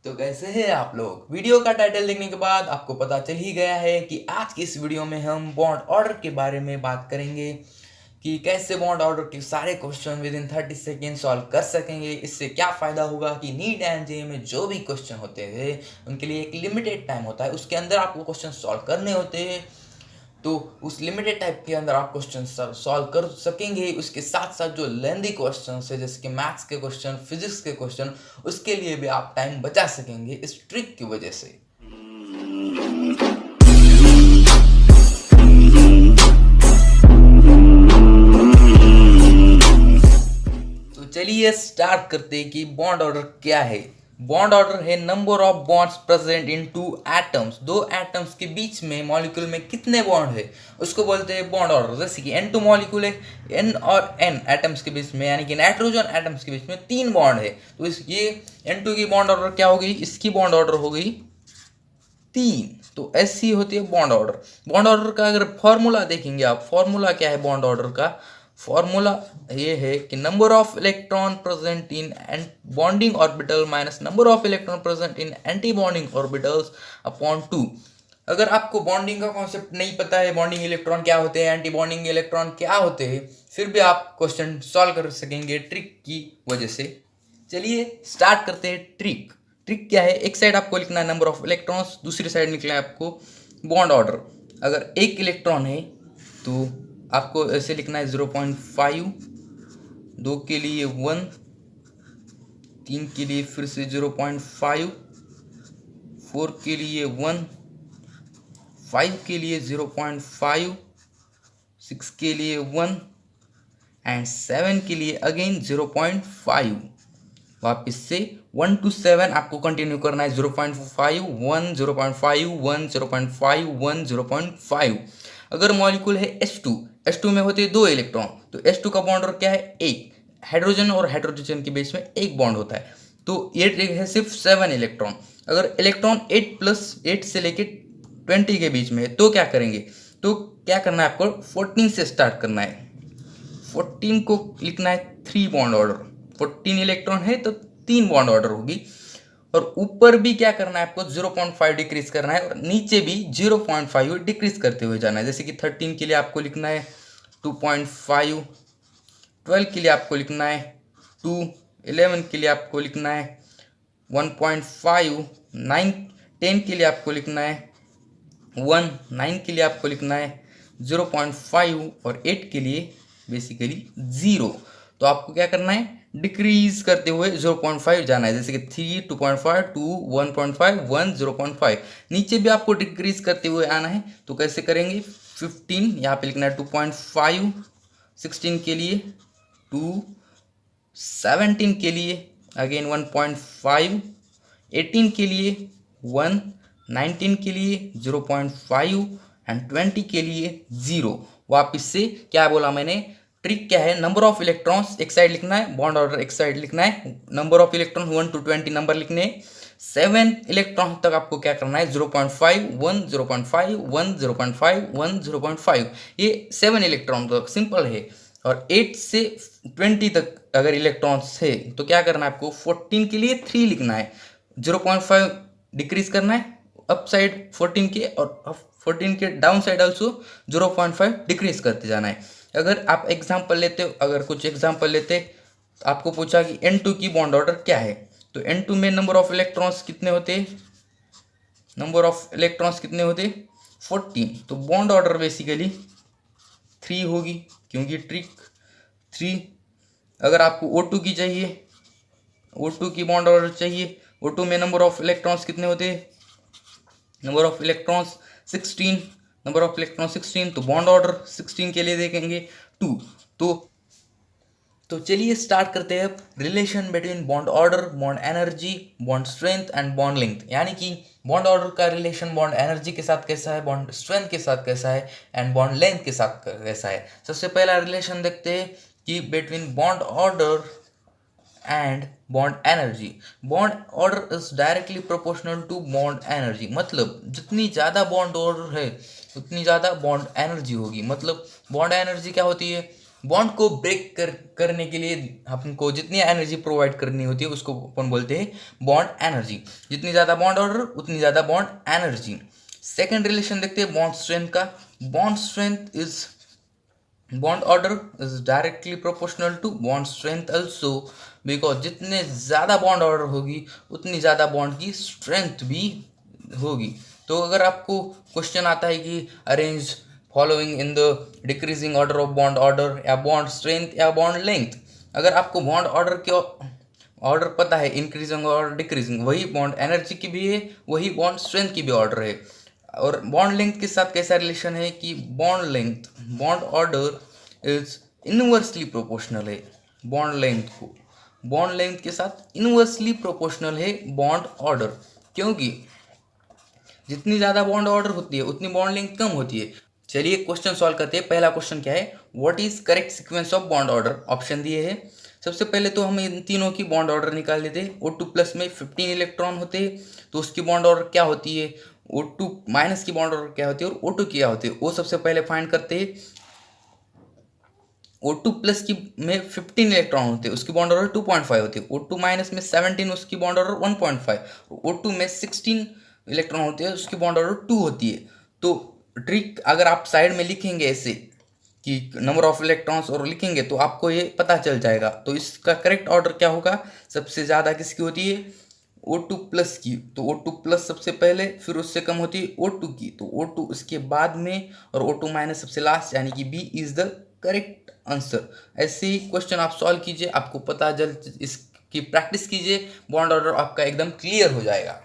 तो कैसे हैं आप लोग। वीडियो का टाइटल देखने के बाद आपको पता चल ही गया है कि आज की इस वीडियो में हम बॉन्ड ऑर्डर के बारे में बात करेंगे कि कैसे बॉन्ड ऑर्डर के सारे question with in 30 second solve कर सकेंगे। इससे क्या फ़ायदा होगा कि नीट एंड जेईई में जो भी क्वेश्चन होते हैं उनके लिए एक लिमिटेड टाइम होता है, उसके अंदर आपको क्वेश्चन सॉल्व करने होते हैं। तो उस लिमिटेड टाइप के अंदर आप क्वेश्चन सॉल्व कर सकेंगे। उसके साथ साथ जो लेंदी क्वेश्चन है जैसे कि मैथ्स के क्वेश्चन, फिजिक्स के क्वेश्चन, उसके लिए भी आप टाइम बचा सकेंगे इस ट्रिक की वजह से। तो चलिए स्टार्ट करते हैं कि बॉन्ड ऑर्डर क्या है। बॉन्ड ऑर्डर है number of bonds present in two atoms. दो एटम्स के बीच में मॉलिक्यूल में कितने बॉन्ड है उसको बोलते हैं बॉन्ड ऑर्डर। जैसे कि N2 मॉलिक्यूल है, N और N एटम्स के बीच में यानी कि नाइट्रोजन एटम्स के बीच में 3 बॉन्ड है। तो इस ये N2 की बॉन्ड ऑर्डर क्या हो गई, इसकी बॉन्ड ऑर्डर हो गई 3। तो ऐसी होती है बॉन्ड ऑर्डर। बॉन्ड ऑर्डर का अगर फॉर्मूला देखेंगे आप, फॉर्मूला क्या है बॉन्ड ऑर्डर का, फॉर्मूला ये है कि number of electron present in bonding orbital minus number of electron present in anti bonding orbitals upon 2। अगर आपको बॉन्डिंग का कॉन्सेप्ट नहीं पता है, बॉन्डिंग इलेक्ट्रॉन क्या होते हैं, एंटी बॉन्डिंग इलेक्ट्रॉन क्या होते हैं, फिर भी आप क्वेश्चन सॉल्व कर सकेंगे ट्रिक की वजह से। चलिए स्टार्ट करते हैं ट्रिक। ट्रिक क्या है, एक साइड आपको लिखना है नंबर ऑफ इलेक्ट्रॉन्स, दूसरी साइड लिखना है आपको बॉन्ड ऑर्डर। अगर एक इलेक्ट्रॉन है तो आपको ऐसे लिखना है 0.5, 2 के लिए 1, 3 के लिए फिर से 0.5, 4 के लिए 1, 5 के लिए 0.5, 6 के लिए 1 एंड 7 के लिए अगेन 0.5। वापस से 1 to 7 आपको कंटिन्यू करना है 0.5, 1, 0.5, 1, 0.5, 1, 0.5। अगर मॉलिक्यूल है H2 में होते हैं 2 इलेक्ट्रॉन, तो H2 का बॉन्ड और क्या है, एक। हाइड्रोजन और हाइड्रोजन के बीच में एक बॉन्ड होता है, तो ये है सिर्फ 7 इलेक्ट्रॉन। अगर इलेक्ट्रॉन 8 से लेके 20 के बीच में है तो क्या करेंगे, तो क्या करना है आपको 14 से स्टार्ट करना है। 14 को लिखना है 3 बॉन्ड ऑर्डर। 14 इलेक्ट्रॉन है तो 3 बॉन्ड ऑर्डर होगी। और ऊपर भी क्या करना है आपको 0.5 डिक्रीज करना है और नीचे भी 0.5 डिक्रीज करते हुए जाना है। जैसे कि 13 के लिए आपको लिखना है 2.5, 12 के लिए आपको लिखना है 2, 11 के लिए आपको लिखना है 1.5, 9, 10 के लिए आपको लिखना है 1, 9 के लिए आपको लिखना है 0.5 और 8 के लिए बेसिकली 0। तो आपको क्या करना है, डिक्रीज करते हुए 0.5 जाना है। जैसे कि 3, 2.5, 2, 1.5, 1, 0.5। नीचे भी आपको डिक्रीज करते हुए आना है, तो कैसे करेंगे, 15 यहाँ पे लिखना है 2.5, 16 के लिए 2, 17 के लिए अगेन 1.5, 18 के लिए 1, 19 के लिए 0.5 एंड 20 के लिए 0। वापस से क्या बोला मैंने, ट्रिक क्या है, नंबर ऑफ इलेक्ट्रॉन्स एक साइड लिखना है, बॉन्ड ऑर्डर एक साइड लिखना है। Number of electron 1 to 20 number लिखने हैं। 7 इलेक्ट्रॉन तक आपको क्या करना है, 0.5, 1, 0.5, 1, 0.5, 1, 0.5। ये 7 इलेक्ट्रॉन तक सिंपल है। और 8 से 20 तक अगर इलेक्ट्रॉन्स है तो क्या करना है आपको, 14 के लिए 3 लिखना है, 0.5 डिक्रीज करना है अप साइड 14 के, और 14 के डाउन साइड ऑल्सो 0.5 डिक्रीज करते जाना है। अगर आप एग्जांपल लेते हो, अगर कुछ एग्जांपल लेते, आपको पूछा कि N2 की बॉन्ड ऑर्डर क्या है, तो N2 में नंबर ऑफ इलेक्ट्रॉन्स कितने होते, नंबर ऑफ इलेक्ट्रॉन्स कितने होते 14। तो बॉन्ड ऑर्डर बेसिकली 3 होगी, क्योंकि ट्रिक 3। अगर आपको O2 की चाहिए, O2 की बॉन्ड ऑर्डर चाहिए, O2 में नंबर ऑफ इलेक्ट्रॉन्स कितने होते, number of electrons 16, number of electron 16, तो बॉन्ड ऑर्डर 16 के लिए देखेंगे 2। तो चलिए स्टार्ट करते हैं relation between bond order, bond energy, bond strength and bond length. यानी कि बॉन्ड ऑर्डर का रिलेशन बॉन्ड एनर्जी के साथ कैसा है, बॉन्ड स्ट्रेंथ के साथ कैसा है एंड बॉन्ड लेंथ के साथ कैसा है। सबसे पहला रिलेशन देखते हैं कि between bond order and bond energy. Bond order is directly proportional to bond energy. मतलब जितनी ज़्यादा बॉन्ड ऑर्डर है उतनी ज़्यादा बॉन्ड एनर्जी होगी। मतलब बॉन्ड एनर्जी क्या होती है, बॉन्ड को ब्रेक करने के लिए हमको जितनी एनर्जी प्रोवाइड करनी होती है उसको अपन बोलते हैं बॉन्ड एनर्जी। जितनी ज़्यादा बॉन्ड ऑर्डर उतनी ज़्यादा बॉन्ड एनर्जी। सेकेंड रिलेशन देखते हैं बॉन्ड स्ट्रेंथ का। Bond strength is bond order is directly proportional to bond strength also, because जितने ज़्यादा बॉन्ड ऑर्डर होगी उतनी ज़्यादा बॉन्ड की स्ट्रेंथ भी होगी। तो अगर आपको क्वेश्चन आता है कि arrange following in the decreasing order of bond order या बॉन्ड स्ट्रेंथ या बॉन्ड लेंथ, अगर आपको बॉन्ड ऑर्डर के ऑर्डर पता है इंक्रीजिंग और डिक्रीजिंग, वही बॉन्ड एनर्जी की भी है, वही बॉन्ड स्ट्रेंथ की भी ऑर्डर है। और बॉन्ड लेंथ के साथ कैसा रिलेशन है कि bond length bond order is inversely proportional है बॉन्ड लेंथ को, बॉन्ड लेंथ के साथ इनवर्सली प्रोपोर्शनल है बॉन्ड ऑर्डर, क्योंकि जितनी ज़्यादा बॉन्ड ऑर्डर होती है उतनी बॉन्ड लेंथ कम होती है। चलिए क्वेश्चन सॉल्व करते हैं। पहला क्वेश्चन क्या है, what is correct sequence of bond order. Option दिए हैं। सबसे पहले तो हम इन तीनों की बॉन्ड ऑर्डर निकाल लेते हैं। O2 प्लस में 15 इलेक्ट्रॉन होते हैं तो उसकी बॉन्ड ऑर्डर क्या होती है, O2 माइनस की बॉन्ड ऑर्डर क्या होती है और O2 क्या होती है, वो सबसे पहले फाइंड करते हैं। O2 प्लस की में 15 इलेक्ट्रॉन होते हैं, उसकी बॉन्ड ऑर्डर 2.5 होती है। O2 माइनस में 17, उसकी बॉन्ड ऑर्डर 1.5। O2 में 16 इलेक्ट्रॉन होते हैं, उसकी बॉन्ड ऑर्डर 2 होती है। तो ट्रिक अगर आप साइड में लिखेंगे ऐसे कि नंबर ऑफ इलेक्ट्रॉन्स और लिखेंगे तो आपको ये पता चल जाएगा। तो इसका करेक्ट ऑर्डर क्या होगा, सबसे ज़्यादा किसकी होती है, O2 प्लस की। तो O2 प्लस सबसे पहले, फिर उससे कम होती है O2 की, तो O2 उसके बाद में, और O2 माइनस सबसे लास्ट, यानी कि B is the correct answer. ऐसे ही क्वेश्चन आप सॉल्व कीजिए, आपको पता जल्द, इसकी प्रैक्टिस कीजिए, बॉन्ड ऑर्डर आपका एकदम क्लियर हो जाएगा।